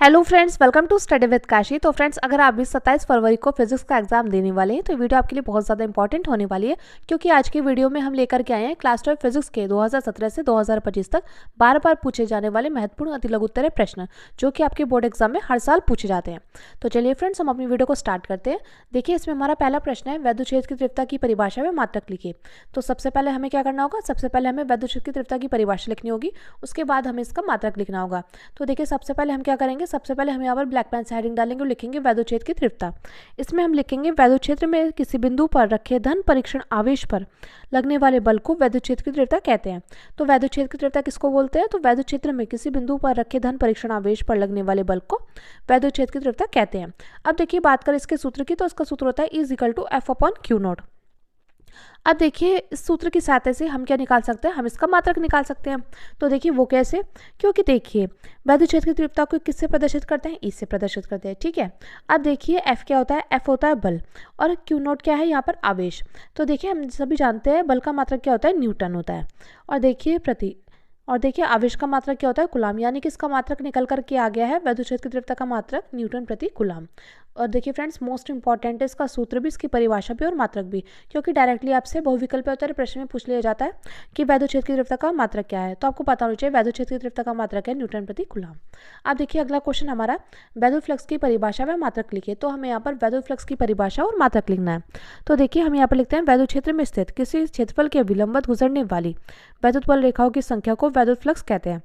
Hello friends, welcome to study with Kashi. तो friends, अगर आप भी 27 फरवरी को फिजिक्स का एग्जाम देने वाले हैं तो ये वीडियो आपके लिए बहुत ज़्यादा इंपॉर्टेंट होने वाली है, क्योंकि आज की वीडियो में हम लेकर के आए हैं क्लास 12 फिजिक्स के 2017 से 2025 तक बार बार पूछे जाने वाले महत्वपूर्ण अति लघु उत्तरीय प्रश्न, जो कि आपके बोर्ड एग्जाम में हर साल पूछे जाते हैं। तो चलिए फ्रेंड्स, हम अपनी वीडियो को स्टार्ट करते हैं। देखिए, इसमें हमारा पहला प्रश्न है, वैद्युत क्षेत्र की तीव्रता की परिभाषा में मात्रक लिखिए। तो सबसे पहले हमें क्या करना होगा, सबसे पहले हमें वैद्युत क्षेत्र की तीव्रता की परिभाषा लिखनी होगी, उसके बाद हमें इसका मात्रक लिखना होगा। तो देखिए, सबसे पहले हम क्या करेंगे, सबसे पहले हम यहाँ पर ब्लैक पेन से हेडिंग डालेंगे और लिखेंगे वैद्युत क्षेत्र की तीव्रता। इसमें हम लिखेंगे वैद्युत क्षेत्र में किसी बिंदु पर रखे धन परीक्षण आवेश पर लगने वाले बल को वैद्युत क्षेत्र की तीव्रता कहते हैं। तो वैद्युत क्षेत्र की तीव्रता किसको बोलते हैं, तो वैद्युत क्षेत्र में किसी बिंदु पर रखे धन परीक्षण आवेश पर लगने वाले बल को वैद्युत क्षेत्र की तीव्रता कहते हैं। अब देखिए, बात करें इसके सूत्र की, तो इसका सूत्र होता है E=F/Q0। अब देखिए, इस सूत्र की सहायता से हम क्या निकाल सकते हैं, हम इसका मात्रक निकाल सकते हैं। तो देखिए वो कैसे, क्योंकि देखिए वैद्युत क्षेत्र की तीव्रता को किससे प्रदर्शित करते हैं, इससे प्रदर्शित करते हैं। ठीक है, अब देखिए F क्या होता है, F होता है बल और Q0 क्या है यहाँ पर आवेश। तो देखिए, हम सभी जानते हैं बल का मात्रक क्या होता है, न्यूटन होता है। और देखिए आवेश का मात्रक क्या होता है, कूलाम, यानी कि इसका मात्रक निकल करके आ गया है वैद्युत क्षेत्र की तीव्रता का मात्रक न्यूटन प्रति कूलाम। और देखिए फ्रेंड्स, मोस्ट इंपॉर्टेंट है इसका सूत्र भी, इसकी परिभाषा भी और मात्रक भी, क्योंकि डायरेक्टली आपसे बहुविकल्पीय उत्तरीय प्रश्न में पूछ लिया जाता है कि वैद्युत क्षेत्र की तीव्रता का मात्रक क्या है। तो आपको पता होना चाहिए वैद्युत क्षेत्र की तीव्रता का मात्रक है न्यूटन प्रति कूलाम। अब देखिए, अगला क्वेश्चन हमारा, वैद्युत फ्लक्स की परिभाषा व मात्रक लिखिए। तो हमें यहाँ पर वैद्युत फ्लक्स की परिभाषा और मात्रक लिखना है। तो देखिए, हम यहाँ पर लिखते हैं वैद्युत क्षेत्र में स्थित किसी क्षेत्रफल के विलंबवत गुजरने वाली वैद्युत बल रेखाओं की संख्या को वैद्युत फ्लक्स कहते हैं।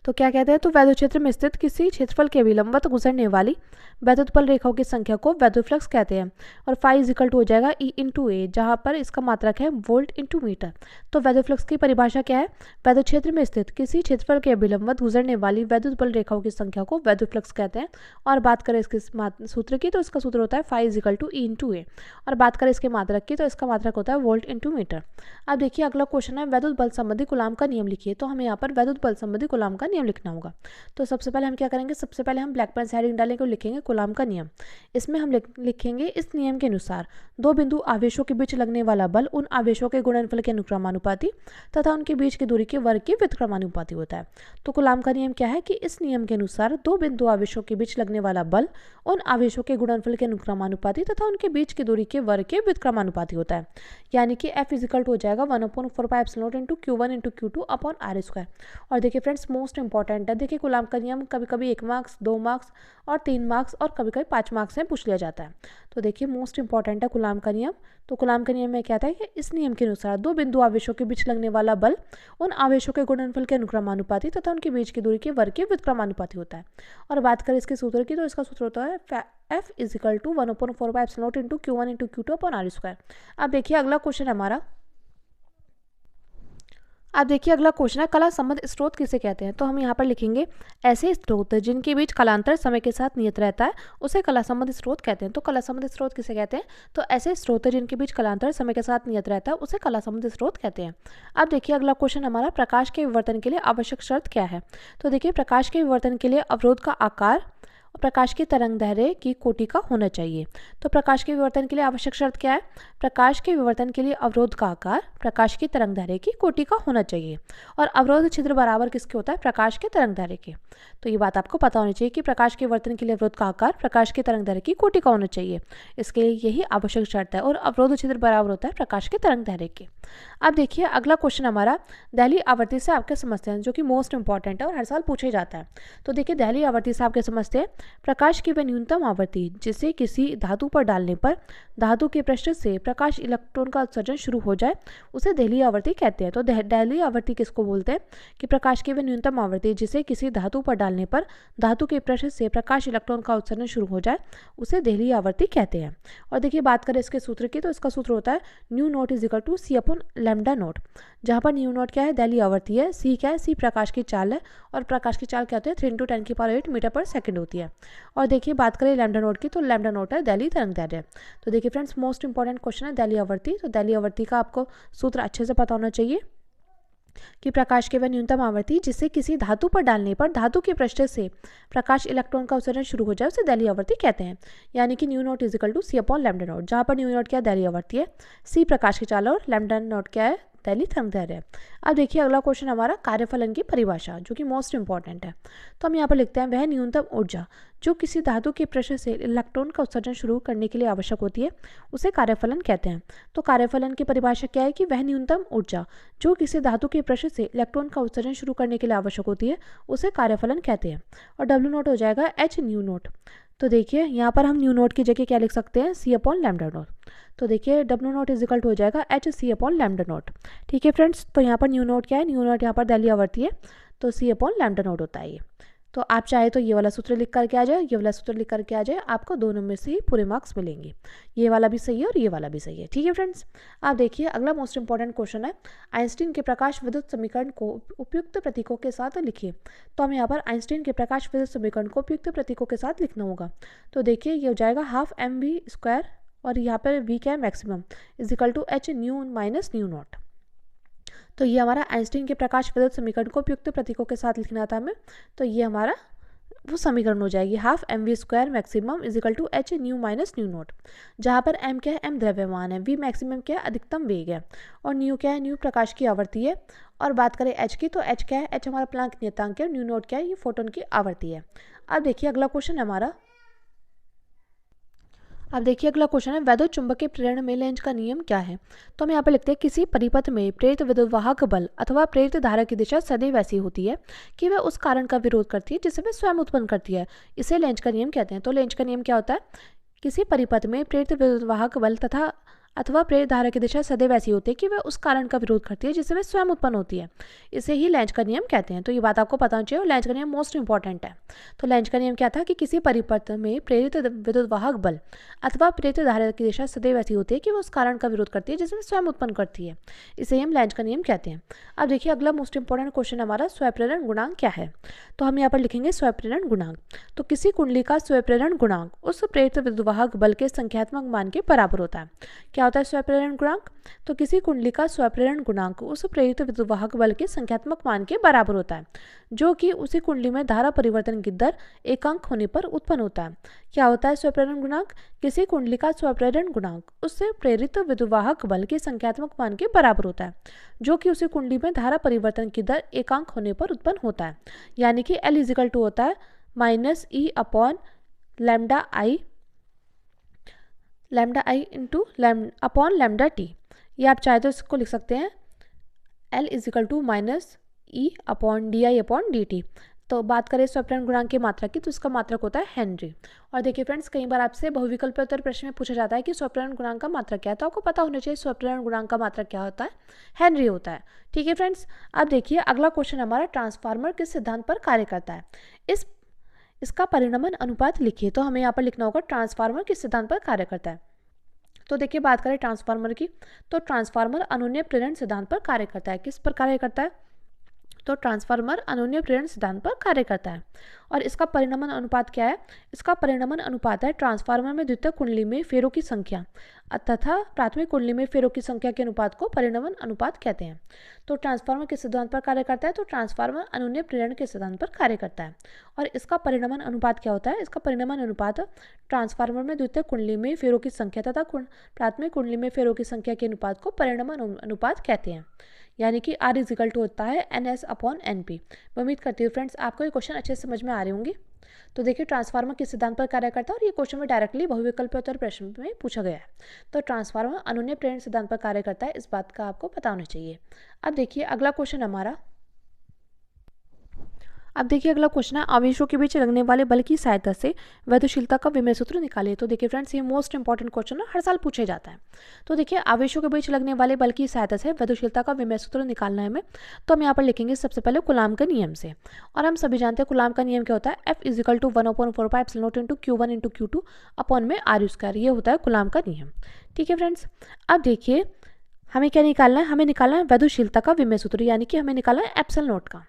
तो क्या कहते हैं, तो वैद्युत क्षेत्र में स्थित किसी क्षेत्रफल के विलंबवत गुजरने वाली वैद्युत बल रेखाओं की संख्या को वैद्युत फ्लक्स कहते हैं। और φ हो जाएगा E/A, जहां पर इसका मात्रक है वोल्ट इंटू मीटर। तो वैद्युत फ्लक्स की परिभाषा क्या है, वैद्युत क्षेत्र में स्थित किसी क्षेत्रफल के विलंबवत गुजरने वाली वैद्युत बल रेखाओं की संख्या को वैद्युत फ्लक्स कहते हैं। और बात करें इसके सूत्र की, तो इसका सूत्र होता है φ E/A। और बात करें इसके मात्रक की, तो इसका मात्रक होता है वोल्ट इंटू मीटर। अब देखिए, अगला क्वेश्चन है, वैद्युत बल संबंधी कूलाम का नियम लिखिए। तो हमें यहाँ पर वैद्युत बल संबंधी कूलाम का नियम लिखना होगा। तो सबसे पहले हम क्या करेंगे, सबसे पहले हम ब्लैक पेन से हेडिंग डालेंगे और लिखेंगे कूलाम का नियम। इसमें हम लिखेंगे, इस नियम के अनुसार दो बिंदु आवेशों के बीच लगने वाला बल उन आवेशों के गुणनफल के अनुक्रमानुपाती तथा उनके बीच की दूरी के वर्ग के व्युत्क्रमानुपाती होता है। तो कूलाम का नियम क्या है कि इस नियम के अनुसार दो बिंदु आवेशों के बीच लगने वाला बल उन आवेशों के गुणनफल के अनुक्रमानुपाती तथा उनके बीच की दूरी के वर्ग के व्युत्क्रमानुपाती होता है। यानी कि F हो जाएगा 1/4πε0 × Q1 × Q2/r²। और देखिए फ्रेंड्स, मोस्ट इंपॉर्टेंट है, देखिए कूलाम का नियम कभी कभी 1 मार्क्स, 2 मार्क्स और 3 मार्क्स और कभी कभी 5 मार्क्स में पूछ लिया जाता है। तो देखिए, मोस्ट इंपॉर्टेंट है कूलाम का नियम। तो कूलाम के नियम में क्या था कि इस नियम के अनुसार दो बिंदु आवेशों के बीच लगने वाला बल उन आवेशों के गुणनफल के अनुक्रमानुपाती तथा उनके बीच की दूरी के वर्ग के व्युत्क्रमानुपाती होता है। और बात करें इसके सूत्र की, तो इसका सूत्र होता है F = 1/4πε0 × Q1 × Q2/r²। अब देखिए, अगला क्वेश्चन हमारा, अब देखिए अगला क्वेश्चन है, कला संबंध स्रोत किसे कहते हैं। तो हम यहाँ पर लिखेंगे, ऐसे स्रोत जिनके बीच कालांतर समय के साथ नियत रहता है उसे कला संबंध स्रोत कहते हैं। तो कला संबंध स्रोत किसे कहते हैं, तो ऐसे स्रोत जिनके बीच कालांतर समय के साथ नियत रहता है उसे कला संबंध स्रोत कहते हैं। अब देखिए, अगला क्वेश्चन हमारा, प्रकाश के विवर्तन के लिए आवश्यक शर्त क्या है। तो देखिए, प्रकाश के विवर्तन के लिए अवरोध का आकार प्रकाश की तरंगदैर्घ्य की कोटि का होना चाहिए। तो प्रकाश के विवर्तन के लिए आवश्यक शर्त क्या है, प्रकाश के विवर्तन के लिए अवरोध का आकार प्रकाश की तरंगदैर्घ्य की कोटि का होना चाहिए। और अवरोध छिद्र बराबर किसके होता है, प्रकाश के तरंगदैर्घ्य के। तो ये बात आपको पता होनी चाहिए कि प्रकाश के विवर्तन के लिए अवरोध का आकार प्रकाश की तरंगदैर्घ्य की कोटि का होना चाहिए। इसके लिए यही आवश्यक शर्त है। और अवरोध छिद्र बराबर होता है प्रकाश के तरंगदैर्घ्य के। अब देखिए, अगला क्वेश्चन हमारा, दहली आवर्ती से आपके समझते हैं, जो कि मोस्ट इंपॉर्टेंट है और हर साल पूछे जाता है। तो देखिए, दहली आवर्ती से आपके समझते हैं, प्रकाश की वह न्यूनतम आवृत्ति जिसे किसी धातु पर डालने पर धातु के पृष्ठ से प्रकाश इलेक्ट्रॉन का उत्सर्जन शुरू हो जाए उसे दहलीय आवृत्ति कहते हैं। तो दहलीय आवृत्ति किसको बोलते हैं, कि प्रकाश की वह न्यूनतम आवृत्ति जिसे किसी धातु पर डालने पर धातु के पृष्ठ से प्रकाश इलेक्ट्रॉन का उत्सर्जन शुरू हो जाए उसे दहलीय आवृत्ति कहते हैं। और देखिए, बात करें इसके सूत्र की, तो इसका सूत्र होता है μ0 = C/λ0, जहाँ पर μ0 क्या है, दहलीय आवृत्ति है, C क्या है, C प्रकाश की चाल है, और प्रकाश की चाल क्या होती है, 3 × 10⁸ मीटर/सेकंड होती है। और देखिए, बात करें λ0 की, तो λ0 है दहलीय तरंगदैर्घ्य। तो देखिए फ्रेंड्स, मोस्ट इंपॉर्टेंट क्वेश्चन है दहलीय आवृत्ति। तो दहलीय आवृत्ति का आपको सूत्र अच्छे से पता होना चाहिए कि प्रकाश की वह न्यूनतम आवृत्ति जिसे किसी धातु पर डालने पर धातु के पृष्ठ से प्रकाश इलेक्ट्रॉन का उत्सर्जन शुरू हो जाए उसे दहलीय आवृत्ति कहते हैं। यानी कि μ0 = C/λ0, जहाँ पर μ0 क्या दहलीय आवृत्ति है, C प्रकाश की चाल और λ0 क्या है, तैलीय तरंगदैर्घ्य। अब देखिए अगला क्वेश्चन हमारा कार्यफलन की परिभाषा, जो कि मोस्ट इंपॉर्टेंट है। तो हम यहाँ पर लिखते हैं वह न्यूनतम ऊर्जा जो किसी धातु के पृष्ठ से इलेक्ट्रॉन का उत्सर्जन शुरू करने के लिए आवश्यक होती है, उसे कार्यफलन कहते हैं। तो कार्यफलन की परिभाषा क्या है कि वह न्यूनतम ऊर्जा जो किसी धातु के पृष्ठ से इलेक्ट्रॉन का उत्सर्जन शुरू करने के लिए आवश्यक होती है, उसे कार्यफलन कहते हैं। और डब्ल्यू नोट हो जाएगा एच न्यू नोट। तो देखिए यहाँ पर हम न्यू नोट की जगह क्या लिख सकते हैं, सी अपॉन लैम्डा नोट। तो देखिए W naught is equal to हो जाएगा H C upon lambda naught. ठीक है फ्रेंड्स, तो यहाँ पर न्यू नोट क्या है, न्यू नोट यहाँ पर दैलीय आवर्ती है, तो सी अपॉन लैम्डा नोट होता है ये। तो आप चाहे तो ये वाला सूत्र लिख करके आ जाए, ये वाला सूत्र लिख करके आ जाए, आपको दोनों में से ही पूरे मार्क्स मिलेंगे। ये वाला भी सही है और ये वाला भी सही है। ठीक है फ्रेंड्स, आप देखिए अगला मोस्ट इंपॉर्टेंट क्वेश्चन है, आइंस्टीन के प्रकाश विद्युत समीकरण को उपयुक्त प्रतीकों के साथ लिखिए। तो हमें यहाँ पर आइंस्टीन के प्रकाश विद्युत समीकरण को उपयुक्त प्रतीकों के साथ लिखना होगा। तो देखिए ये हो जाएगा हाफ एम वी स्क्वायर, और यहाँ पर वी क्या है maximum, is equal to H nu minus nu naught. तो ये हमारा आइंस्टीन के प्रकाश विद्युत समीकरण को उपयुक्त प्रतीकों के साथ लिखना था हमें। तो ये हमारा वो समीकरण हो जाएगी half M V square maximum is equal to H nu minus nu naught, जहाँ पर एम क्या है, एम द्रव्यमान है, वी मैक्सिमम क्या है, अधिकतम वेग है, और न्यू क्या है, न्यू प्रकाश की आवृत्ति है। और बात करें एच की, तो एच क्या है, एच हमारा प्लांक नियतांक है, न्यू नोट क्या है, ये फोटोन की आवृत्ति है। अब देखिए अगला क्वेश्चन हमारा, अब देखिए अगला क्वेश्चन है वैद्युत चुंबकीय प्रेरण में लेंज का नियम क्या है। तो हम यहाँ पर लिखते हैं किसी परिपथ में प्रेरित विद्युतवाहक बल अथवा प्रेरित धारा की दिशा सदैव ऐसी होती है कि वह उस कारण का विरोध करती है जिसे वह स्वयं उत्पन्न करती है, इसे लेंज का नियम कहते हैं। तो लेंज का नियम क्या होता है, किसी परिपथ में प्रेरित विद्युतवाहक बल तथा अथवा प्रेरित धारा की दिशा सदैव ऐसी होती है कि वह उस कारण का विरोध करती है जिससे वह स्वयं उत्पन्न होती है, इसे ही लेंज का नियम कहते हैं। तो ये बात आपको पता होनी चाहिए, और लेंज का नियम मोस्ट इंपॉर्टेंट है। तो लेंज का नियम क्या था कि किसी परिपथ में प्रेरित विद्युतवाहक बल अथवा प्रेरित धारा की दिशा सदैव ऐसी होती है कि वह उस कारण का विरोध करती है जिसमें स्वयं उत्पन्न करती है, इसे हम लेंज का नियम कहते हैं। अब देखिए अगला मोस्ट इंपॉर्टेंट क्वेश्चन हमारा स्वप्रेरण गुणांक क्या है। तो हम यहाँ पर लिखेंगे स्वप्रेरण गुणांक। तो किसी कुंडली का स्वप्रेरण गुणांक उस प्रेरित विद्युतवाहक बल के संख्यात्मक मान के बराबर होता है। क्या होता है स्वप्रेरण गुणांक, तो किसी कुंडली का स्वप्रेरण गुणांक उस प्रेरित विद्युतवाहक बल के संख्यात्मक मान के बराबर होता है, जो कि उसी कुंडली में धारा परिवर्तन की दर एकांक होने पर उत्पन्न होता है। क्या होता है स्वप्रेरण गुणांक, किसी कुंडली का स्वप्रेरण गुणांक उससे प्रेरित विद्युतवाहक बल के संख्यात्मक मान के बराबर होता है, जो कि उसी कुंडली में धारा परिवर्तन की दर एकांक होने पर उत्पन्न होता है। यानी कि L इजिकल टू होता है minus E upon lambda I into upon lambda T. ये आप चाहे तो इसको लिख सकते हैं L equal to minus E upon D I upon D T. तो बात करें स्वप्रेरण गुणांक की मात्रा की, तो इसका मात्रक होता है हेनरी। और देखिए फ्रेंड्स, कई बार आपसे बहुविकल्पीय उत्तर प्रश्न में पूछा जाता है कि स्वप्रेरण गुणांक का मात्रक क्या है, तो आपको पता होना चाहिए स्वप्रेरण गुणांक का मात्रक क्या होता है, हेनरी होता है। ठीक है फ्रेंड्स, अब देखिए अगला क्वेश्चन हमारा ट्रांसफार्मर किस सिद्धांत पर कार्य करता है, इसका परिणमन अनुपात लिखिए। तो हमें यहाँ पर लिखना होगा ट्रांसफार्मर किस सिद्धांत पर कार्य करता है। तो देखिए बात करें ट्रांसफार्मर की, तो ट्रांसफार्मर अनोन्य प्रेरण सिद्धांत पर कार्य करता है। किस पर कार्य करता है, तो ट्रांसफार्मर अनोन्य प्रेरण सिद्धांत पर कार्य करता है। और इसका परिणमन अनुपात क्या है, इसका परिणमन अनुपात है ट्रांसफार्मर में द्वितीयक कुंडली में फेरों की संख्या तथा प्राथमिक कुंडली में फेरों की संख्या के अनुपात को परिणमन अनुपात कहते हैं। तो ट्रांसफार्मर किस सिद्धांत पर कार्य करता है, तो ट्रांसफार्मर अनोन्य प्रेरण के सिद्धांत पर कार्य करता है। और इसका परिणमन अनुपात क्या होता है, इसका परिणमन अनुपात ट्रांसफार्मर में द्वितीयक कुंडली में फेरों की संख्या तथा प्राथमिक कुंडली में फेरों की संख्या के अनुपात को परिणमन अनुपात कहते हैं। यानी कि R इजिकल टू होता है NS अपॉन NP। मैं उम्मीद करती हूँ फ्रेंड्स आपको ये क्वेश्चन अच्छे से समझ में आ रहे होंगे। तो देखिए ट्रांसफार्मर किस सिद्धांत पर कार्य करता है, और ये क्वेश्चन में डायरेक्टली बहुविकल्पीय उत्तर प्रश्न में पूछा गया है। तो ट्रांसफार्मर अनोन्य प्रेरण सिद्धांत पर कार्य करता है, इस बात का आपको पता होना चाहिए। अब देखिए अगला क्वेश्चन हमारा, अब देखिए अगला क्वेश्चन है आवेशों के बीच लगने वाले बल की सहायता से वैद्युशीलता का विमेय सूत्र निकालिए। तो देखिए फ्रेंड्स, ये मोस्ट इंपॉर्टेंट क्वेश्चन है, हर साल पूछे जाता है। तो देखिए आवेशों के बीच लगने वाले बल की सहायता से वैद्युशीलता का विमेय सूत्र निकालना है हमें। तो हम यहाँ पर लिखेंगे सबसे पहले कूलाम के नियम से, और हम सभी जानते हैं कूलाम का नियम क्या होता है, F is equal to 1/4πε0 into Q1 into Q2 upon में R²। ये होता है कूलाम का नियम। ठीक है फ्रेंड्स, अब देखिए हमें क्या निकालना है, हमें निकालना है वैद्युशीलता का विमेय सूत्र, यानी कि हमें निकालना है एप्सिलॉन नॉट का।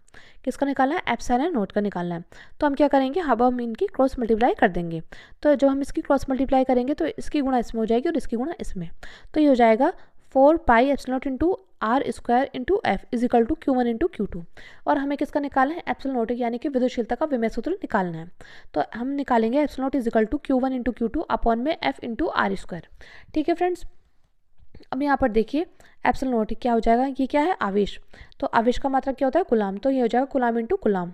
किसका निकालना है, एप्सिलॉन नॉट का निकालना है। तो हम क्या करेंगे, हम इनकी क्रॉस मल्टीप्लाई कर देंगे। तो जब हम इसकी क्रॉस मल्टीप्लाई करेंगे तो इसकी गुणा इसमें हो जाएगी और इसकी गुणा इसमें। तो ये हो जाएगा 4πε0 into R² into F is equal to Q1 into Q2। और हमें किसका निकालना है, एप्सिलॉन नॉट, यानी कि विद्युशीलता का विमेय सूत्र निकालना है। तो हम निकालेंगे epsilon naught equal to Q1 into Q2 upon में F इंटू R²। ठीक है फ्रेंड्स, अब यहाँ पर देखिए एप्सिलॉन नॉट क्या हो जाएगा, ये क्या है आवेश, तो आवेश का मात्रक क्या होता है कूलाम, तो ये हो जाएगा कूलाम इंटू कूलाम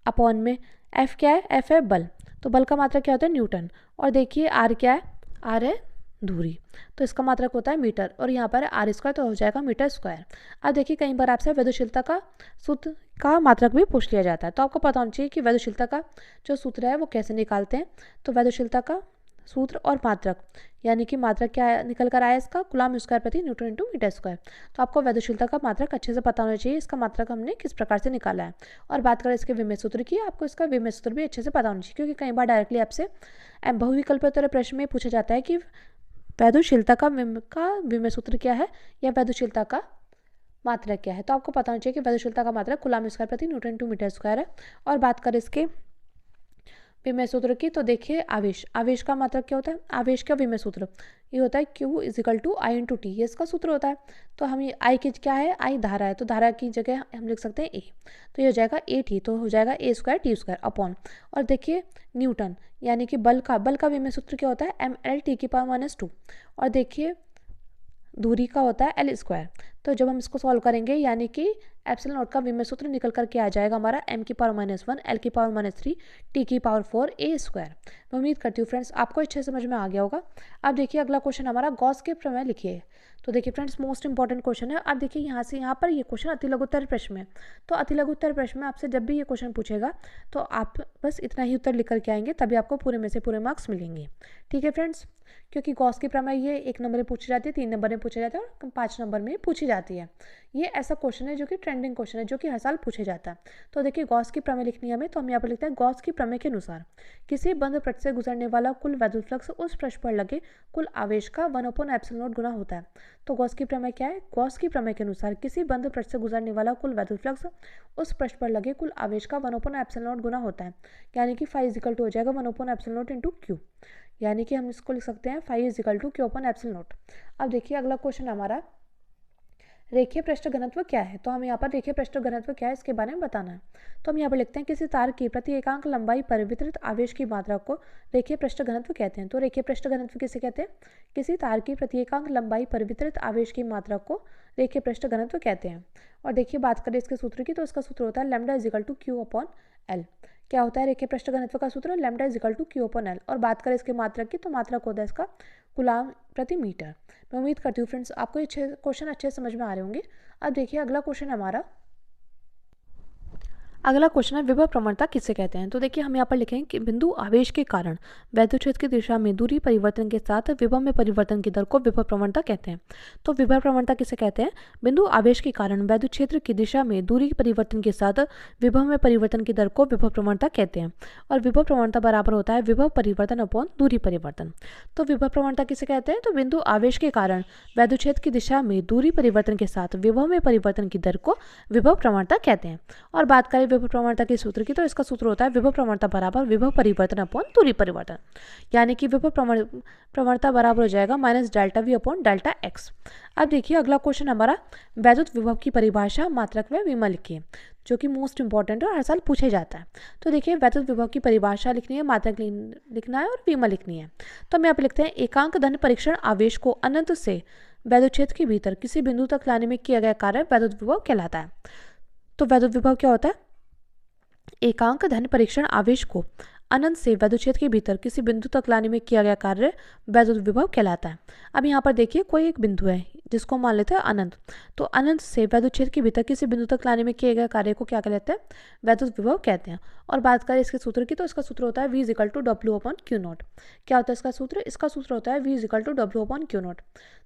अपॉन में एफ क्या है, एफ है बल, तो बल का मात्रक क्या होता है न्यूटन, और देखिए आर क्या है, आर है दूरी, तो इसका मात्रक होता है मीटर, और यहाँ पर आर स्क्वायर तो हो जाएगा मीटर स्क्वायर। अब देखिए कई बार आपसे विद्युतशीलता का सूत्र का मात्रक भी पूछ लिया जाता है, तो आपको पता होना चाहिए कि विद्युतशीलता का जो सूत्र है वो कैसे निकालते हैं। तो विद्युतशीलता का सूत्र और मात्रक, यानी कि मात्रक क्या निकल कर आया इसका कूलाम स्क्वायर प्रति न्यूटन इंटू मीटर स्क्वायर, तो आपको विद्युतशीलता का मात्रक अच्छे से पता होना चाहिए, इसका मात्रक हमने किस प्रकार से निकाला है। और बात करें इसके विमेय सूत्र की, आपको इसका विमेय सूत्र भी अच्छे से पता होना चाहिए, क्योंकि कई बार डायरेक्टली आपसे बहुविकल्पीय प्रश्न में पूछा जाता है कि वैद्युतशीलता का विमेय सूत्र क्या है या वैद्युतशीलता का मात्रक क्या है, तो आपको पता होना चाहिए कि वैद्युतशीलता का मात्रक कूलाम स्क्वायर प्रति न्यूटन इंटू मीटर स्क्वायर है। और बात करें इसके विमेय सूत्र की, तो देखिए आवेश, आवेश का मात्रक क्या होता है, आवेश का विमेय सूत्र ये होता है Q equal to I into T, ये इसका सूत्र होता है। तो हम ये आई की क्या है, आई धारा है, तो धारा की जगह हम लिख सकते हैं ए, तो ये हो जाएगा ए टी, तो हो जाएगा ए स्क्वायर टी स्क्वायर अपॉन, और देखिए न्यूटन यानी कि बल का विमेय सूत्र क्या होता है एम एल टी की पावर -2, और देखिए दूरी का होता है एल स्क्वायर। तो जब हम इसको सॉल्व करेंगे यानी कि एप्सिलॉन नॉट का विमेय सूत्र निकल करके आ जाएगा हमारा m की पावर -1 l की पावर -3 t की पावर 4 a स्क्वायर। मैं उम्मीद करती हूँ फ्रेंड्स आपको अच्छे समझ में आ गया होगा। अब देखिए अगला क्वेश्चन हमारा गॉस के प्रमेय लिखिए। तो देखिए फ्रेंड्स मोस्ट इंपॉर्टेंट क्वेश्चन है। अब देखिए यहाँ से यहाँ पर ये क्वेश्चन अति लघुत्तर प्रश्न में, तो अति लघुत्तर प्रश्न में आपसे जब भी ये क्वेश्चन पूछेगा तो आप बस इतना ही उत्तर लिख करके आएंगे, तभी आपको पूरे में से पूरे मार्क्स मिलेंगे। ठीक है फ्रेंड्स, क्योंकि गॉस की प्रमेय ये 1 नंबर में पूछी जाती है, 3 नंबर में पूछी जाती है और 5 नंबर में पूछी जाती है। ये ऐसा क्वेश्चन है जो कि ट्रेंडिंग क्वेश्चन है, जो कि हर साल पूछे जाता है। तो देखिए गॉस की प्रमेय लिखनी है हमें, तो हम यहाँ पर लिखते हैं गॉस की प्रमेय के अनुसार किसी बंद पृष्ठ से गुजरने वाला कुल विद्युत फ्लक्स उस पृष्ठ पर लगे कुल आवेश का 1/ε0 गुना होता है। तो गॉस की प्रमेय क्या है, गॉस की प्रमेय के अनुसार किसी बंद पृष्ठ से गुजरने वाला कुल विद्युत फ्लक्स उस पृष्ठ पर लगे कुल आवेश का 1/ε0 गुना होता है, यानी कि फाई इजिकल टू हो जाएगा 1/ε0 इंटू क्यू, यानी कि हम इसको लिख सकते हैं phi equal to Q upon epsilon naught. अब देखिए अगला क्वेश्चन हमारा रेखीय पृष्ठ घनत्व क्या है, तो हम यहाँ पर रेखीय पृष्ठ घनत्व क्या है इसके बारे में बताना है। तो हम यहाँ पर लिखते हैं किसी तार की प्रति एकांक लंबाई पर वितरित आवेश की मात्रा को रेखीय पृष्ठ घनत्व कहते हैं। तो रेखीय पृष्ठ घनत्व किसे कहते हैं, किसी तार की प्रति एकांक लंबाई पर वितरित आवेश की मात्रा को रेखीय पृष्ठ घनत्व कहते हैं। और देखिए बात करें इसके सूत्र की, तो इसका सूत्र होता है lambda equal to Q upon L. क्या होता है रेखीय पृष्ठ घनत्व का सूत्र, lambda equal to Q upon L. और बात करें इसके मात्रक की, तो मात्रक होता है इसका कूलाम प्रति मीटर। मैं उम्मीद करती हूँ फ्रेंड्स आपको ये क्वेश्चन अच्छे समझ में आ रहे होंगे। अब देखिए अगला क्वेश्चन हमारा, अगला क्वेश्चन है विभव प्रवणता किसे कहते हैं। तो देखिए हम यहाँ पर लिखेंगे कि बिंदु आवेश के कारण वैद्युत क्षेत्र की दिशा में दूरी परिवर्तन के साथ विभव में परिवर्तन की दर को विभव प्रवणता कहते हैं। तो विभव प्रवणता किसे कहते हैं, बिंदु आवेश के कारण वैद्युत क्षेत्र की दिशा में दूरी परिवर्तन के साथ विभव में परिवर्तन की दर को विभव प्रवणता कहते हैं। और विभव प्रवणता बराबर होता है विभव परिवर्तन अपॉन दूरी परिवर्तन। तो विभव प्रवणता किसे कहते हैं, तो बिंदु आवेश के कारण वैद्युत क्षेत्र की दिशा में दूरी परिवर्तन के साथ विभव में परिवर्तन की दर को विभव प्रवणता कहते हैं। और बात करें विभव प्रवणता के सूत्र की, तो इसका सूत्र होता है विभव प्रवणता बराबर विभव परिवर्तन अपॉन दूरी परिवर्तन, यानी कि विभव प्रवणता बराबर हो जाएगा -ΔV अपॉन ΔX। अब देखिए अगला क्वेश्चन हमारा वैद्युत विभव की परिभाषा मात्रक व विमा लिखिए, जो कि मोस्ट इंपॉर्टेंट है और हर साल पूछे जाता है। तो देखिए वैद्युत विभव की परिभाषा लिखनी है, मात्रक लिखना है और विमा लिखनी है। तो हम यहाँ पे लिखते हैं एकांक धन परीक्षण आवेश को अनंत से वैद्युत क्षेत्र के भीतर किसी बिंदु तक लाने में किया गया कार्य वैद्युत विभव कहलाता है। तो वैद्युत विभव क्या होता है, एकांक धन परीक्षण आवेश को अनंत से वैद्युत क्षेत्र के भीतर किसी बिंदु तक लाने में किया गया कार्य वैद्युत विभव कहलाता है। अब यहाँ पर देखिए कोई एक बिंदु है जिसको मान लेते हैं अनंत, तो अनंत से वैद्युत क्षेत्र के भीतर किसी बिंदु तक लाने में किए गए कार्य को क्या कहते हैं, वैद्युत विभव कहते हैं। और बात करें इसके सूत्र की, तो इसका सूत्र होता है V equal to W upon Q naught. क्या होता है इसका सूत्र, इसका सूत्र होता है V equal to W upon Q naught.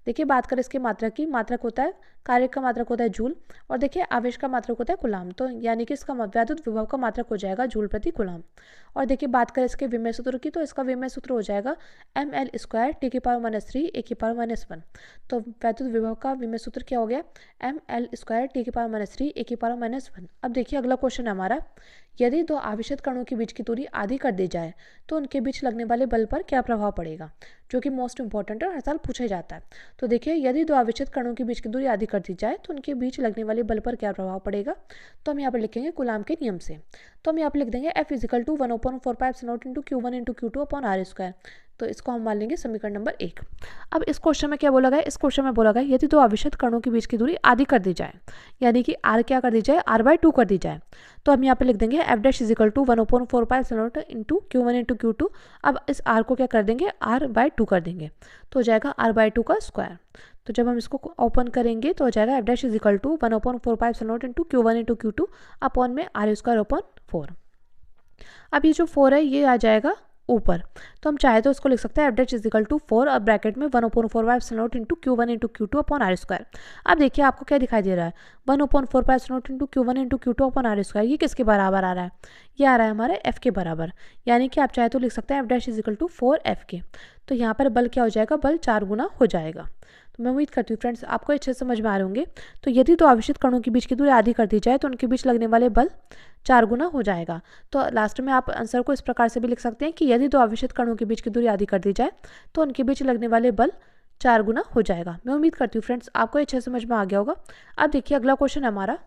देखिए बात करें इसके मात्रक की, मात्रक होता है कार्य का मात्रक होता है जूल, और देखिए आवेश का मात्रक होता है कूलाम, तो यानी कि इसका वैद्युत विभव का मात्रक हो जाएगा जूल प्रति कूलाम। और देखिए बात करें इसके विमेय सूत्र की, तो इसका विमेय सूत्र हो जाएगा ml स्क्वायर टी की पावर -3 ए की पावर -1। तो वैद्युत विभव का विमेय सूत्र क्या हो गया, ml स्क्वायर टी की पावर -3 ए की पावर -1। अब देखिए अगला क्वेश्चन हमारा, यदि दो आवेशित कणों के बीच की दूरी आधी कर दी जाए तो उनके बीच लगने वाले बल पर क्या प्रभाव पड़ेगा, जो कि मोस्ट इंपॉर्टेंट है और हर साल पूछा जाता है। तो देखिए यदि दो आवेशित कणों के बीच की दूरी आधी कर दी जाए तो उनके बीच लगने वाले बल पर क्या प्रभाव पड़ेगा, तो हम यहाँ पर लिखेंगे कूलाम के नियम से। तो हम यहाँ पर लिख देंगे F is equal to 1/4πε0 into Q1 into Q2 upon R square, तो इसको हम मान लेंगे समीकरण नंबर 1। अब इस क्वेश्चन में क्या बोला गया, इस क्वेश्चन में बोला गया यदि दो अविच्छेद कणों के बीच की दूरी आधी कर दी जाए, यानी कि r क्या कर दी जाए, r/2 कर दी जाए, तो हम यहाँ पे लिख देंगे f dash is equal to 1/4 into Q1 into Q2। अब इस r को क्या कर देंगे, r/2 कर देंगे, तो हो जाएगा r/2 का स्क्वायर। तो जब हम इसको ओपन करेंगे तो हो जाएगा f dash is equal to 1/4 into Q1 into Q2 upon में r स्क्वायर अपॉन 4। अब ये जो 4 है ये आ जाएगा ऊपर, तो हम चाहे तो इसको लिख सकते हैं f dash is equal to 4 और ब्रैकेट में 1/4 into Q1 into Q2 upon r square. अब देखिए आपको क्या दिखाई दे रहा है, 1/4 into Q1 into Q2 upon r square, ये किसके बराबर आ रहा है, ये आ रहा है हमारे f के बराबर, यानी कि आप चाहे तो लिख सकते हैं f dash is equal to 4f के। तो यहाँ पर बल क्या हो जाएगा, बल 4 गुना हो जाएगा। तो मैं उम्मीद करती हूँ फ्रेंड्स आपको अच्छे से समझ में आ रहे होंगे। तो यदि दो अविच्छेद कणों के बीच की दूरी आधी कर दी जाए तो उनके बीच लगने वाले बल 4 गुना हो जाएगा। तो लास्ट में आप आंसर को इस प्रकार से भी लिख सकते हैं कि यदि दो अविच्छेद कणों के बीच की दूरी आधी कर दी जाए तो उनके बीच लगने वाले बल 4 गुना हो जाएगा। मैं उम्मीद करती हूँ फ्रेंड्स आपको अच्छे समझ में आ गया होगा। अब देखिए अगला क्वेश्चन है हमारा,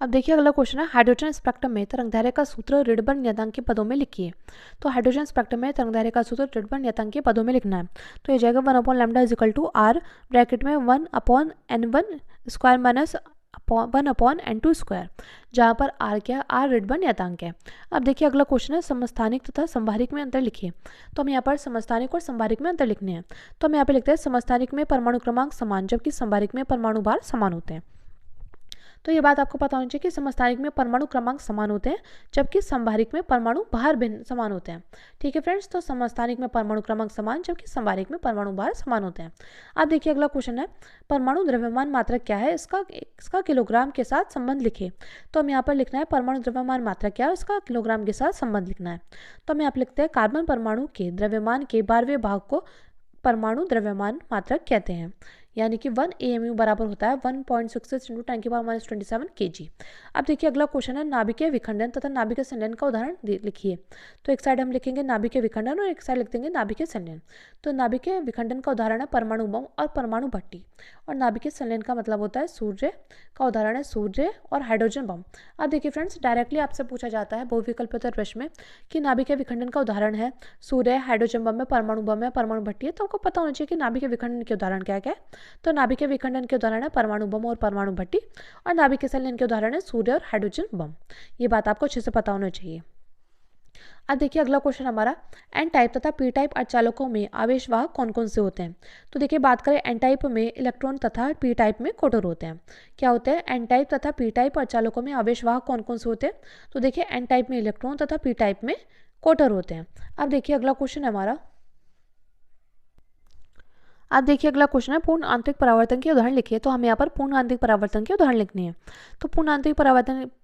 अब देखिए अगला क्वेश्चन है हाइड्रोजन स्पेक्ट्रम में तरंगदैर्घ्य का सूत्र रिडबर्ग नियतांक के पदों में लिखिए। तो हाइड्रोजन स्पेक्ट्रम में तरंगदैर्घ्य का सूत्र रिडबर्ग नियतांक के पदों में लिखना है। तो ये जाएगा 1/λ is equal to r bracket में 1/n1 square minus 1/n2 square, जहाँ पर r क्या है, r रिडबर्ग नियतांक है। अब देखिए अगला क्वेश्चन है समस्थानिक तथा संभारिक में अंतर लिखिए। तो हम यहाँ पर समस्थानिक और संभारिक में अंतर लिखने हैं। तो हम यहाँ पे लिखते हैं समस्थानिक में परमाणु क्रमांक समान जबकि संभारिक में परमाणु भार समान होते हैं। तो ये बात आपको पता होनी चाहिए कि समस्थानिक में परमाणु क्रमांक समान होते हैं जबकि संभारिक में परमाणु भार भिन्न समान होते हैं। ठीक है फ्रेंड्स, तो समस्थानिक में परमाणु क्रमांक समान जबकि संभारिक में परमाणु भार समान होते हैं। अब देखिए अगला क्वेश्चन है परमाणु द्रव्यमान मात्रक क्या है, इसका किलोग्राम के साथ संबंध लिखिए। तो हम यहाँ पर लिखना है परमाणु द्रव्यमान मात्रक क्या है, इसका किलोग्राम के साथ संबंध लिखना है। तो हम यहाँ पर लिखते हैं कार्बन परमाणु के द्रव्यमान के 12वें भाग को परमाणु द्रव्यमान मात्रक कहते हैं, यानी कि 1 AMU बराबर होता है 1.66 × 10⁻27 kg। अब देखिए अगला क्वेश्चन है नाभिकीय विखंडन तथा नाभिकीय संलयन का उदाहरण लिखिए। तो एक साइड हम लिखेंगे नाभिकीय विखंडन और एक साइड लिख देंगे नाभिकीय संलयन। तो नाभिकीय विखंडन का उदाहरण है परमाणु बम और परमाणु भट्टी, और नाभिकीय संलयन का मतलब होता है सूर्य का उदाहरण है सूर्य और हाइड्रोजन बम। अब देखिए फ्रेंड्स डायरेक्टली आपसे पूछा जाता है बहुविकल्पित प्रश्न में कि नाभिकीय विखंडन का उदाहरण है सूर्य, हाइड्रोजन बम है, परमाणु बम है, परमाणु भट्टी है, तो आपको पता होना चाहिए कि नाभिकीय विखंडन के उदाहरण क्या क्या है। तो नाभिकीय विखंडन के उदाहरण है परमाणु बम और परमाणु भट्टी, और नाभिकीय संलयन के उदाहरण है सूर्य और हाइड्रोजन बम। ये बात आपको अच्छे से पता होना चाहिए। अब देखिए अगला क्वेश्चन हमारा एन टाइप तथा पी टाइप अर्धचालकों में आवेशवाहक कौन कौन से होते हैं। तो देखिए बात करें एन टाइप में इलेक्ट्रॉन तथा पी टाइप में कोटर होते हैं। क्या होते हैं एन टाइप तथा पी टाइप अर्धचालकों में आवेशवाहक कौन कौन से होते हैं। तो देखिए एन टाइप में इलेक्ट्रॉन तथा पी टाइप में कोटर होते हैं। अब देखिए अगला क्वेश्चन है हमारा, अब देखिए अगला क्वेश्चन है पूर्ण आंतरिक परावर्तन के उदाहरण लिखिए। तो हम यहाँ पर पूर्ण आंतरिक परावर्तन के उदाहरण लिखने हैं। तो पूर्ण आंतरिक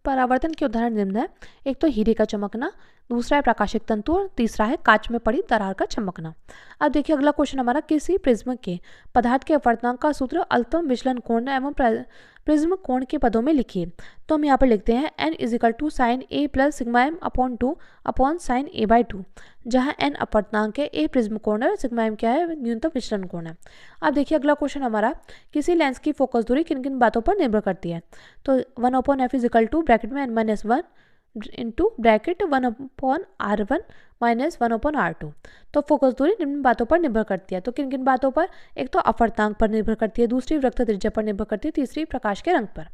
परावर्तन के उदाहरण निम्न है। एक तो हीरे का चमकना, दूसरा है प्रकाशिक तंतु और तीसरा है कांच में पड़ी दरार का चमकना। अब देखिए अगला क्वेश्चन हमारा किसी प्रिज्म के पदार्थ के अपवर्तनांक का सूत्र अल्पतम विचलन कोण एवं प्रिज्म कोण के पदों में लिखिए। तो हम यहाँ पर लिखते हैं n is equal to sine a plus sigma m upon 2 upon sine a/2, जहाँ n अपवर्तनांक है, a प्रिज्म कोण है, सिग्मा m क्या है, न्यूनतम विचलन कोण है। अब देखिए अगला क्वेश्चन हमारा किसी लेंस की फोकस दूरी किन किन बातों पर निर्भर करती है। तो 1/f is equal to bracket में n-1 into bracket 1/r1 minus 1/r2। तो फोकस दूरी निम्न बातों पर निर्भर करती है। तो किन किन बातों पर, एक तो अपवर्तनांक पर निर्भर करती है, दूसरी वृत्त त्रिज्या पर निर्भर करती है, तीसरी प्रकाश के रंग पर।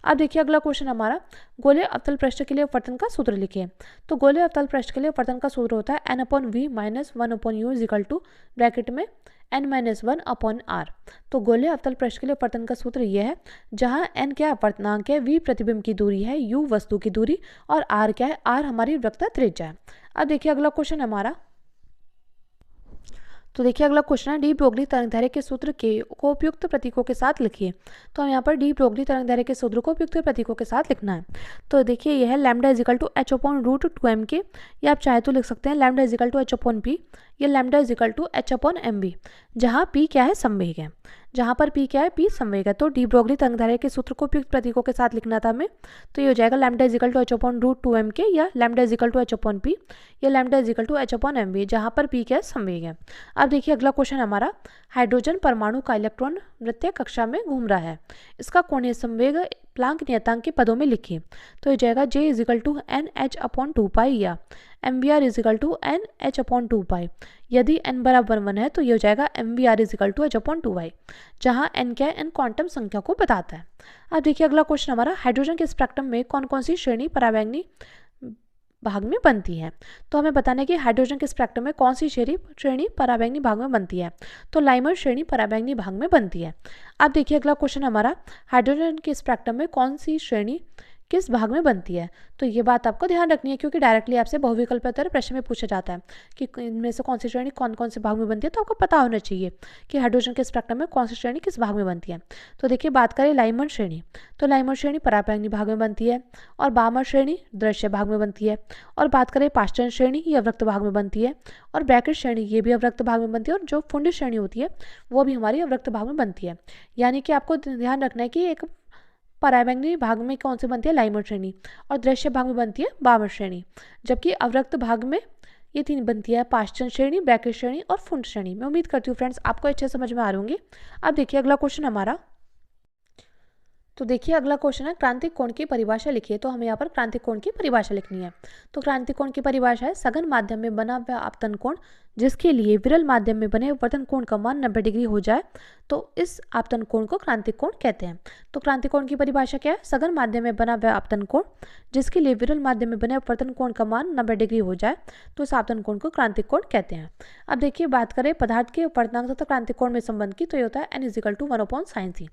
अब देखिए अगला क्वेश्चन हमारा गोलीय अवतल पृष्ठ के लिए अपवर्तन का सूत्र लिखिए। तो गोलीय अवतल पृष्ठ के लिए अपवर्तन का सूत्र होता है n/v minus 1/u is equal to bracket में n-1/r। तो गोलीय अवतल पृष्ठ के लिए अपवर्तन का सूत्र यह है, जहां n क्या अपवर्तनांक है, v प्रतिबिंब की दूरी है, u वस्तु की दूरी और r क्या है, r हमारी वृत्त त्रिज्या है। अब देखिए अगला क्वेश्चन हमारा, तो देखिए अगला क्वेश्चन है डी ब्रोगली तरंगदैर्घ्य के सूत्र को उपयुक्त प्रतीकों के साथ लिखिए। तो हम यहाँ पर डी ब्रोगली तरंगदैर्घ्य के सूत्र को उपयुक्त प्रतीकों के साथ लिखना है। तो देखिए यह है lambda is equal to h/√2m के, या आप चाहे तो लिख सकते हैं lambda is equal to h/p, या lambda is equal to h/mv, जहाँ p क्या है, संवेग है। जहाँ पर p क्या है, p संवेग है। तो डी ब्रोगली तरंगदैर्घ्य के सूत्र को उपयुक्त प्रतीकों के साथ लिखना था हमें। तो ये हो जाएगा lambda is equal to h/√2m के, या lambda is equal to h/p, या lambda is equal to h/mv, जहाँ पर p क्या है, संवेग है। अब देखिए अगला क्वेश्चन हमारा हाइड्रोजन परमाणु का इलेक्ट्रॉन वृत्तीय कक्षा में घूम रहा है, इसका कोणीय संवेग प्लांक नियतांक के पदों में लिखिए। तो ये जाएगा J is equal to NH/2 या MVR is equal to NH/2। यदि n बराबर 1 है तो ये हो जाएगा MVR is equal to H/2y, जहाँ n क्या है, n क्वांटम संख्या को बताता है। अब देखिए अगला क्वेश्चन हमारा, हाइड्रोजन के स्पेक्ट्रम में कौन कौन सी श्रेणी पराबैंगनी भाग में बनती है। तो हमें बताना है कि हाइड्रोजन के स्पेक्ट्रम में कौन सी श्रेणी पराबैंगनी भाग में बनती है। तो लाइमर श्रेणी पराबैंगनी भाग में बनती है। अब देखिए अगला क्वेश्चन हमारा, हाइड्रोजन के स्पेक्ट्रम में कौन सी श्रेणी किस भाग में बनती है। तो ये बात आपको ध्यान रखनी है, क्योंकि डायरेक्टली आपसे बहुविकल्पीय प्रश्न में पूछा जाता है कि इनमें से कौन सी श्रेणी कौन कौन से भाग में बनती है। तो आपको पता होना चाहिए कि हाइड्रोजन के स्पेक्ट्रम में कौन सी श्रेणी किस भाग में बनती है। तो देखिए बात करें लाइमर श्रेणी, तो लाइमर श्रेणी पराबैंगनी भाग में बनती है, और बामर श्रेणी दृश्य भाग में बनती है। और बात करें पाश्चन श्रेणी, ये अवृक्त भाग में बनती है, और ब्रैकेट श्रेणी ये भी अवृक्त भाग में बनती है, और जो फुंड श्रेणी होती है वो भी हमारी अवृक्त भाग में बनती है। यानी कि आपको ध्यान रखना है कि एक पराबैंगनी भाग में कौन सी बनती है, लाइमर श्रेणी, और दृश्य भाग में बनती है बामर श्रेणी, जबकि अवरक्त भाग में ये तीन बनती है, पाश्चन श्रेणी, ब्रैकेट श्रेणी और फुंड श्रेणी। मैं उम्मीद करती हूँ फ्रेंड्स आपको अच्छे समझ में आ रहे होंगे। अब देखिए अगला क्वेश्चन हमारा, तो देखिए अगला क्वेश्चन है, क्रांतिक कोण की परिभाषा लिखिए। तो हमें यहाँ पर क्रांतिक कोण की परिभाषा लिखनी है। तो क्रांतिक कोण की परिभाषा है, सघन माध्यम में बना हुआ आपतन कोण जिसके लिए विरल माध्यम में बने अपवर्तन कोण का मान 90 डिग्री हो जाए तो इस आपतन कोण को क्रांतिक कोण कहते हैं। तो क्रांतिक कोण की परिभाषा क्या है, सघन माध्यम में बना हुआ आपतन कोण जिसके लिए विरल माध्यम में बने अपवर्तन कोण का मान 90 डिग्री हो जाए तो इस आपतन कोण को क्रांतिक कोण कहते हैं। अब देखिए बात करें पदार्थ के अपवर्तनांक तथा क्रांतिक कोण में संबंध की, तो ये होता है n is equal to 1/sin c।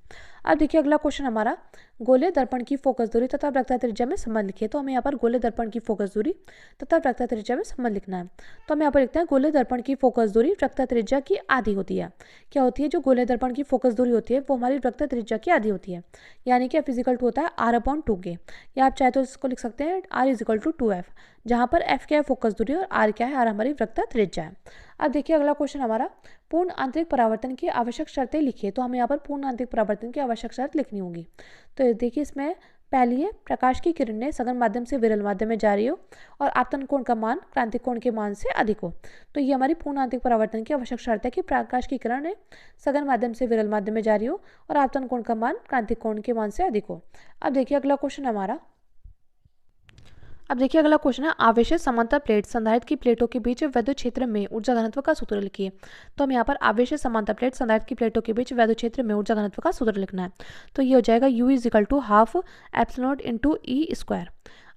अब देखिए अगला क्वेश्चन हमारा, गोले दर्पण की फोकस दूरी तथा वक्रता त्रिज्या में संबंध लिखिए। तो हमें यहाँ पर गोले दर्पण की फोकस दूरी तथा वक्रता त्रिज्या में संबंध लिखना है। तो हम यहाँ पर लिखते हैं, गोले दर्पण की फोकस दूरी वक्रता त्रिज्या की आधी होती है। क्या होती है, जो गोले दर्पण की फोकस दूरी होती है वो हमारी वक्रता त्रिज्या की आधी होती है, यानी कि F इज इक्वल टू होता है R/2 या आप चाहे तो इसको लिख सकते हैं R is equal to 2F, जहाँ पर F क्या है फोकस दूरी और R क्या है, R हमारी वक्रता त्रिज्या है। अब देखिए अगला क्वेश्चन हमारा, पूर्ण आंतरिक परावर्तन की आवश्यक शर्तें लिखिए। तो हमें यहाँ पर पूर्ण आंतरिक परावर्तन की आवश्यक शर्त लिखनी होगी। तो देखिए इसमें पहली है, प्रकाश की किरणें सघन माध्यम से विरल माध्यम में जा रही हो और आपतन कोण का मान क्रांतिक कोण के मान से अधिक हो। तो ये हमारी पूर्ण आंतरिक परावर्तन की आवश्यक शर्त है कि प्रकाश की किरणें सघन माध्यम से विरल माध्यम में जा रही हो और आपतन कोण का मान क्रांतिक कोण के मान से अधिक हो। अब देखिए अगला क्वेश्चन हमारा, अब देखिए अगला क्वेश्चन है, आवेशित समांतर प्लेट संधारित्र की प्लेटों के बीच वैद्युत क्षेत्र में ऊर्जा घनत्व का सूत्र लिखिए। तो हम यहाँ पर आवेशित समांतर प्लेट संधारित्र की प्लेटों के बीच वैद्युत क्षेत्र में ऊर्जा घनत्व का सूत्र लिखना है। तो ये हो जाएगा U is equal to ½ epsilon into E²।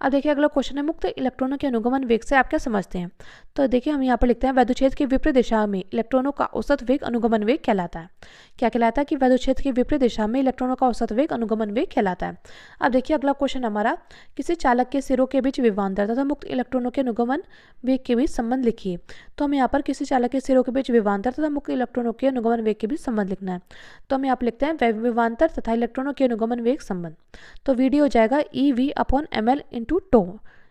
अब देखिए अगला क्वेश्चन है, मुक्त इलेक्ट्रॉनों के अनुगमन वेग से आप क्या समझते हैं। तो देखिए हम यहाँ पर लिखते हैं, वैद्युत क्षेत्र के विपरीत दिशा में इलेक्ट्रॉनों का औसत वेग अनुगमन वेग कहलाता है। क्या कहलाता है कि वैद्युत क्षेत्र के विपरीत दिशा में इलेक्ट्रॉनों का औसत वेग अनुगमन वेग कहलाता है। अब देखिए अगला क्वेश्चन हमारा, किसी चालक के सिरों के बीच विभवांतर तथा मुक्त इलेक्ट्रॉनों के अनुगमन वेग के बीच संबंध लिखिए। तो हमें यहाँ पर किसी चालक के सिरों के बीच विभवांतर तथा मुक्त इलेक्ट्रॉनों के अनुगमन वेग के बीच संबंध लिखना है। तो हम यहाँ पर लिखते हैं, विभवांतर तथा इलेक्ट्रॉनों के अनुगमन वेग संबंध। तो VD हो जाएगा EV/ml इंटू टो,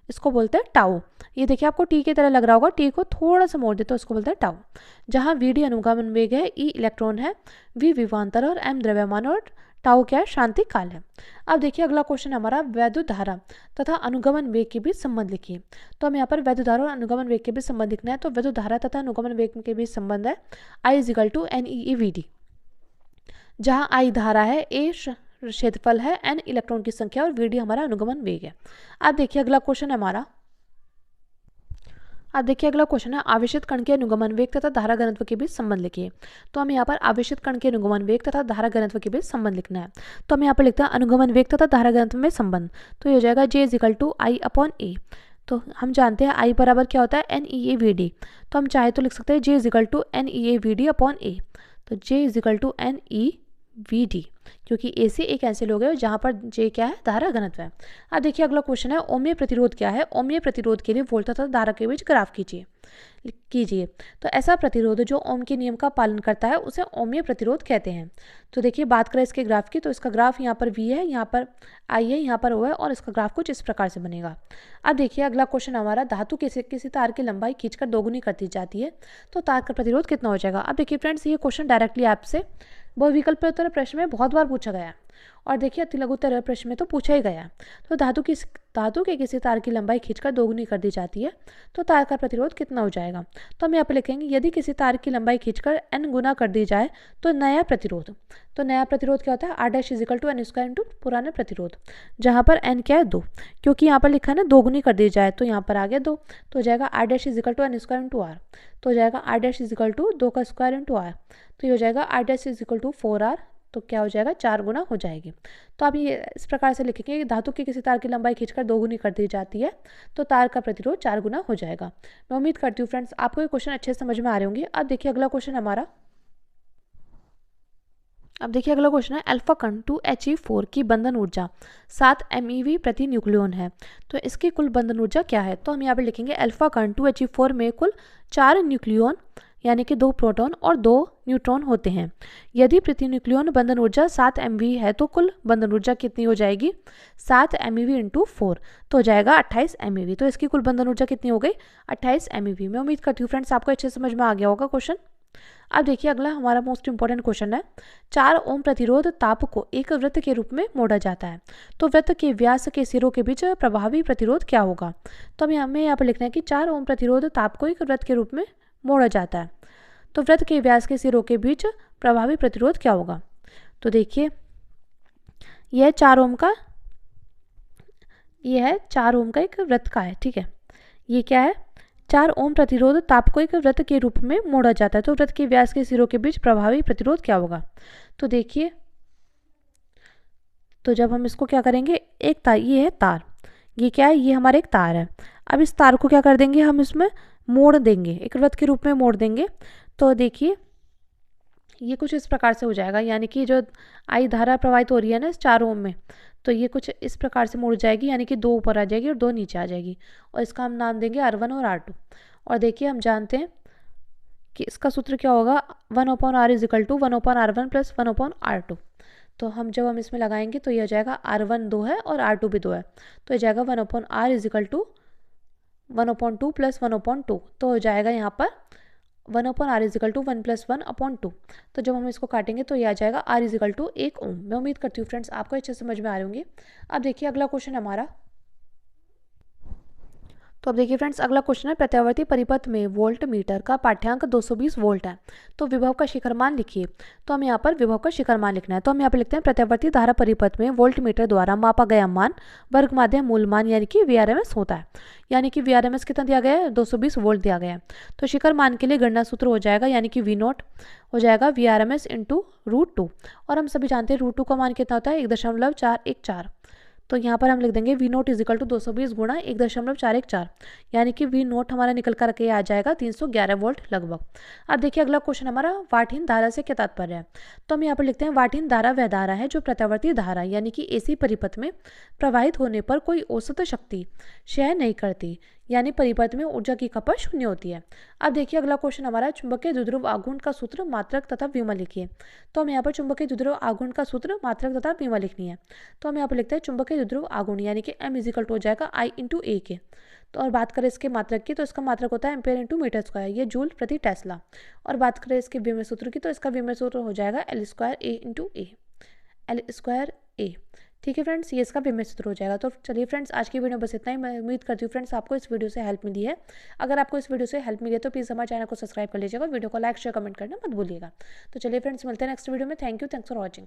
इसको बोलते हैं टाउ। ये देखिए आपको टी की तरह लग रहा होगा, टी को थोड़ा सा मोड़ देते तो उसको बोलते हैं टाउ। जहाँ VD अनुगमन वेग है, E इलेक्ट्रॉन है, V विभवांतर और M द्रव्यमान और टाउ क्या है, शांति काल है। अब देखिए अगला क्वेश्चन हमारा, वैद्युत धारा तथा अनुगमन वेग के बीच संबंध लिखिए। तो हम यहाँ पर वैद्युत धारा और अनुगमन वेग के बीच संबंध लिखना है। तो वैद्युत धारा तथा अनुगमन वेग के बीच संबंध है I is equal to NEEVD, जहाँ I धारा है, A क्षेत्रफल है, N इलेक्ट्रॉन की संख्या और VD हमारा अनुगमन वेग है। अब देखिए अगला क्वेश्चन हमारा, अब देखिए अगला क्वेश्चन है, आवेशित कण के अनुगमन वेग तथा धारा घनत्व के बीच संबंध लिखिए। तो हमें यहाँ पर आवेशित कण के अनुगमन वेग तथा धारा घनत्व के बीच संबंध लिखना है। तो हम यहाँ पर लिखते हैं, अनुगमन वेग तथा धारा घनत्व में संबंध। तो ये हो जाएगा J is equal to I/A। तो हम जानते हैं I बराबर क्या होता है, NEAVD। तो हम चाहे तो लिख सकते हैं J is equal to NEAVD/A। तो J is equal to NEVD, क्योंकि A से A कैंसिल हो गए, जहाँ पर J क्या है, धारा घनत्व है। अब देखिए अगला क्वेश्चन है, ओमीय प्रतिरोध क्या है। ओमीय प्रतिरोध के लिए वोल्ट तथा धारा के बीच ग्राफ कीजिए। तो ऐसा प्रतिरोध जो ओम के नियम का पालन करता है उसे ओमीय प्रतिरोध कहते हैं। तो देखिए बात करें इसके ग्राफ की, तो इसका ग्राफ यहाँ पर V है, यहाँ पर I है, यहाँ पर O है, और इसका ग्राफ कुछ इस प्रकार से बनेगा। अब देखिए अगला क्वेश्चन हमारा, धातु किसी तार की लंबाई खींचकर दोगुनी करती जाती है तो तार का प्रतिरोध कितना हो जाएगा। अब देखिए फ्रेंड्स, ये क्वेश्चन डायरेक्टली आपसे बहुविकल्पीय प्रश्न में बहुत बार पूछा गया है। और देखिए अति लघुत्तर प्रश्न में तो पूछा ही गया है। तो धातु के किसी तार की लंबाई खींचकर दोगुनी कर दी जाती है तो तार का प्रतिरोध कितना हो जाएगा। तो हम यहाँ पर लिखेंगे यदि किसी तार की लंबाई खींचकर n गुना कर दी जाए तो नया प्रतिरोध क्या होता है, r' = n स्क्वायर इंटू पुराना प्रतिरोध, जहाँ पर n क्या है 2, क्योंकि यहाँ पर लिखा है ना दोगुनी कर दी जाए तो यहाँ पर आ गया 2, तो हो जाएगा r' = n square into r, तो हो जाएगा r' = 2 का स्क्वायर इंटू r, तो ये हो जाएगा r' = 4r, तो क्या हो जाएगा 4 गुना हो जाएगी। तो आप ये इस प्रकार से लिखेंगे कि धातु की किसी तार की लंबाई खींचकर दोगुनी कर दी जाती है तो तार का प्रतिरोध 4 गुना हो जाएगा। मैं उम्मीद करती हूँ फ्रेंड्स आपको ये क्वेश्चन अच्छे से समझ में आ रहे होंगे। अब देखिए अगला क्वेश्चन हमारा, है अल्फा कण 2He4 की बंधन ऊर्जा 7 MeV प्रति न्यूक्लियन है, तो इसकी कुल बंधन ऊर्जा क्या है। तो हम यहाँ पे लिखेंगे अल्फा कण 2He4 में कुल 4 न्यूक्लियन यानी कि 2 प्रोटॉन और 2 न्यूट्रॉन होते हैं। यदि प्रति न्यूक्लियन बंधन ऊर्जा 7 MeV है तो कुल बंधन ऊर्जा कितनी हो जाएगी, 7 MeV इंटू 4, तो हो जाएगा 28 MeV। तो इसकी कुल बंधन ऊर्जा कितनी हो गई, 28 MeV। मैं उम्मीद करती हूँ फ्रेंड्स आपको अच्छे से समझ में आ गया होगा क्वेश्चन। अब देखिए अगला हमारा मोस्ट इंपॉर्टेंट क्वेश्चन है, 4 ओम प्रतिरोध ताप को एक वृत्त के रूप में मोड़ा जाता है तो वृत्त के व्यास के सिरों के बीच प्रभावी प्रतिरोध क्या होगा। तो हमें यहाँ पर लिखना है कि 4 ओम प्रतिरोध ताप को एक वृत्त के रूप में मोड़ा जाता है तो वृत्त के व्यास के सिरों के बीच प्रभावी प्रतिरोध क्या होगा। तो देखिए यह 4 ओम का एक वृत्त का है, ठीक है। ये क्या है, 4 ओम प्रतिरोध ताप को एक वृत्त के रूप में मोड़ा जाता है तो वृत्त के व्यास के सिरों के बीच प्रभावी प्रतिरोध क्या होगा। तो देखिए, तो जब हम इसको क्या करेंगे, एक तार, ये है तार, ये क्या है, ये हमारा एक तार है। अब इस तार को क्या कर देंगे, हम इसमें मोड़ देंगे, एक वृत्त के रूप में मोड़ देंगे। तो देखिए ये कुछ इस प्रकार से हो जाएगा, यानी कि जो आई धारा प्रवाहित हो रही है ना इस 4 ओम में, तो ये कुछ इस प्रकार से मुड़ जाएगी, यानी कि 2 ऊपर आ जाएगी और 2 नीचे आ जाएगी, और इसका हम नाम देंगे R1 और R2। और देखिए हम जानते हैं कि इसका सूत्र क्या होगा, 1/r = 1/r1 + 1/r2। तो जब हम इसमें लगाएंगे तो ये हो जाएगा R1 2 है और R2 भी 2 है, तो ये जाएगा 1/r = 1/2 + 1/2, तो हो जाएगा यहाँ पर 1/r = 1 + 1/2। तो जब हम इसको काटेंगे तो ये आ जाएगा R = 1 ओम। मैं उम्मीद करती हूँ फ्रेंड्स आपको अच्छे समझ में आ रहे होंगे। अब देखिए अगला क्वेश्चन हमारा, तो अब देखिए फ्रेंड्स अगला क्वेश्चन है, प्रत्यावर्ती परिपथ में वोल्ट मीटर का पाठ्यांक 220 वोल्ट है तो विभव का शिखर मान लिखिए। तो हमें यहाँ पर विभव का शिखर मान लिखना है। तो हम यहाँ पर लिखते हैं प्रत्यावर्ती धारा परिपथ में वोल्ट मीटर द्वारा मापा गया मान वर्ग माध्य मूल मान यानी कि VRMS होता है, यानी कि VRMS कितना दिया गया है, 220 वोल्ट दिया गया है। तो शिखर मान के लिए गणना सूत्र हो जाएगा, यानी कि V0 हो जाएगा VRMS × √2, और हम सभी जानते हैं √2 का मान कितना होता है, 1.414। तो यहाँ पर हम लिख देंगे V0 = 220 गुणा 1.414, यानी कि V0 हमारा निकल कर के आ जाएगा 311 वोल्ट लगभग। अब देखिए अगला क्वेश्चन हमारा, वाटहीन धारा से क्या तात्पर्य है। तो हम यहाँ पर लिखते हैं वाटहीन धारा वह धारा है जो प्रत्यावर्ती धारा यानी कि AC परिपथ में प्रवाहित होने पर कोई औसत शक्ति क्षय नहीं करती, यानी परिपथ में ऊर्जा की खपत शून्य होती है। अब देखिए अगला क्वेश्चन हमारा, चुंबकीय द्विध्रुव आघूर्ण का सूत्र मात्रक तथा विमा लिखिए। तो हम यहाँ पर चुंबकीय द्विध्रुव आघूर्ण का सूत्र मात्रक तथा विमा लिखनी है। तो हम यहाँ पर लिखते हैं चुंबकीय द्विध्रुव आघूर्ण यानी कि M = हो जाएगा I × A के। तो और बात करें इसके मात्रक की, तो इसका मात्रक होता है एम्पेयर × मीटर स्क्वायर, ये जूल प्रति टेस्ला। और बात करें इसके विमेय सूत्र की, तो इसका विमेय सूत्र हो जाएगा L² A × A, L² A। ठीक है फ्रेंड्स, ये इसका विमेय सूत्र हो जाएगा। तो चलिए फ्रेंड्स आज की वीडियो बस इतना ही। मैं उम्मीद करती हूँ फ्रेंड्स आपको इस वीडियो से हेल्प मिली है। अगर आपको इस वीडियो से हेल्प मिली है तो प्लीज़ हमारे चैनल को सब्सक्राइब कर लीजिएगा, वीडियो को लाइक शेयर कमेंट करना मत भूलिएगा। तो चलिए फ्रेंड्स मिलते हैं नेक्स्ट वीडियो में। Thanks for watching.